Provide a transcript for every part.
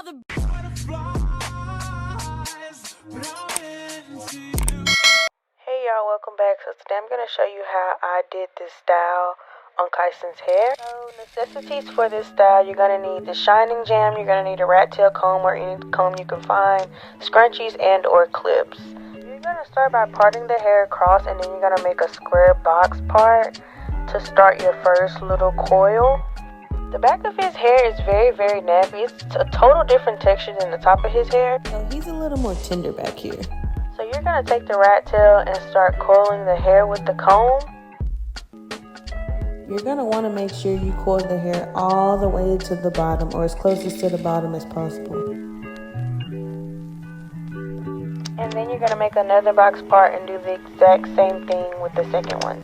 Hey y'all, welcome back. So today I'm going to show you how I did this style on Kyson's hair. So necessities for this style, you're going to need the shining gem, you're going to need a rat tail comb or any comb you can find, scrunchies and or clips. You're going to start by parting the hair across, and then you're going to make a square box part to start your first little coil. The back of his hair is very, very nappy. It's a total different texture than the top of his hair. So he's a little more tender back here. So you're going to take the rat tail and start coiling the hair with the comb. You're going to want to make sure you coil the hair all the way to the bottom, or as closest to the bottom as possible. And then you're going to make another box part and do the exact same thing with the second one.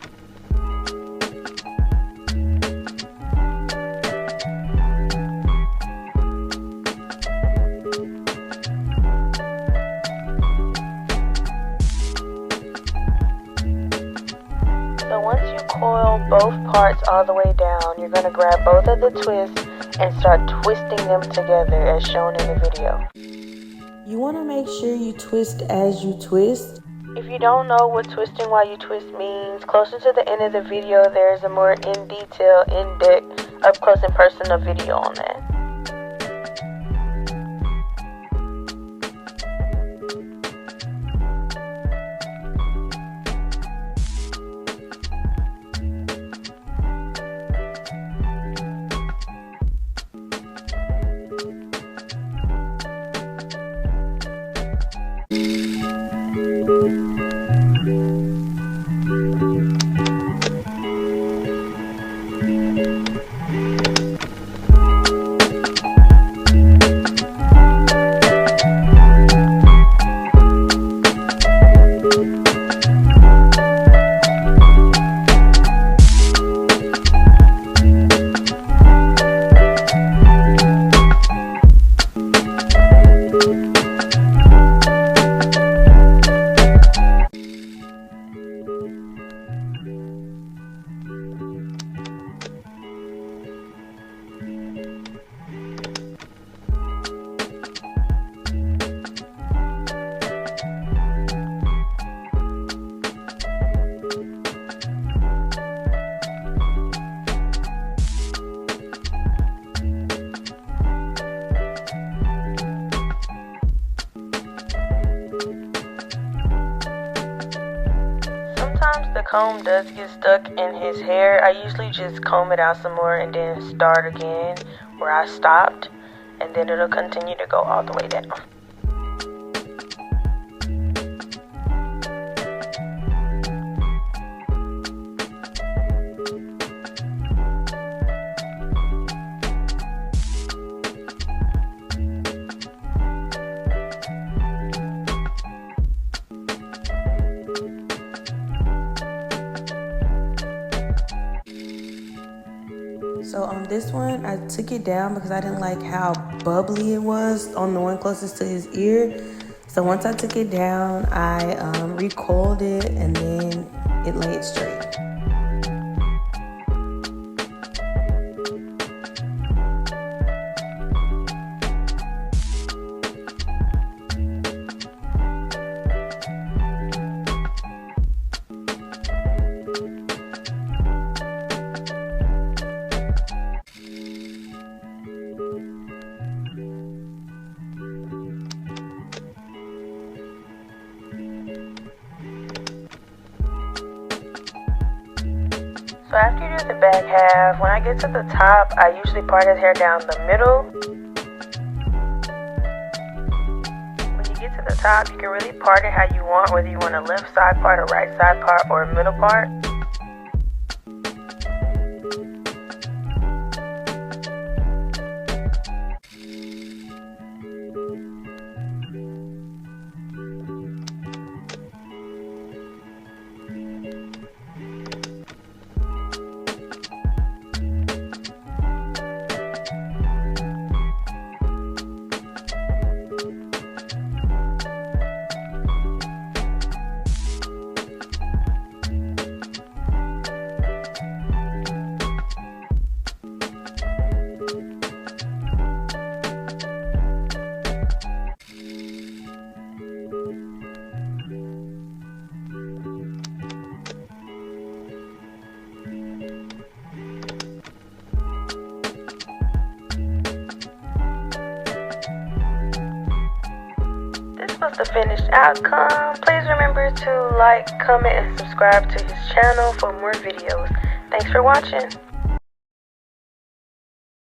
So once you coil both parts all the way down, you're going to grab both of the twists and start twisting them together as shown in the video. You want to make sure you twist as you twist. If you don't know what twisting while you twist means, closer to the end of the video there's a more in detail, in-depth, up close and personal video on that. Sometimes the comb does get stuck in his hair. I usually just comb it out some more and then start again where I stopped, and then it'll continue to go all the way down. So on this one, I took it down because I didn't like how bubbly it was on the one closest to his ear. So once I took it down, I recoiled it, and then it laid straight. So after you do the back half, when I get to the top, I usually part his hair down the middle. When you get to the top, you can really part it how you want, whether you want a left side part, a right side part, or a middle part. a finished outcome. Please remember to like, comment, and subscribe to his channel for more videos. Thanks for watching.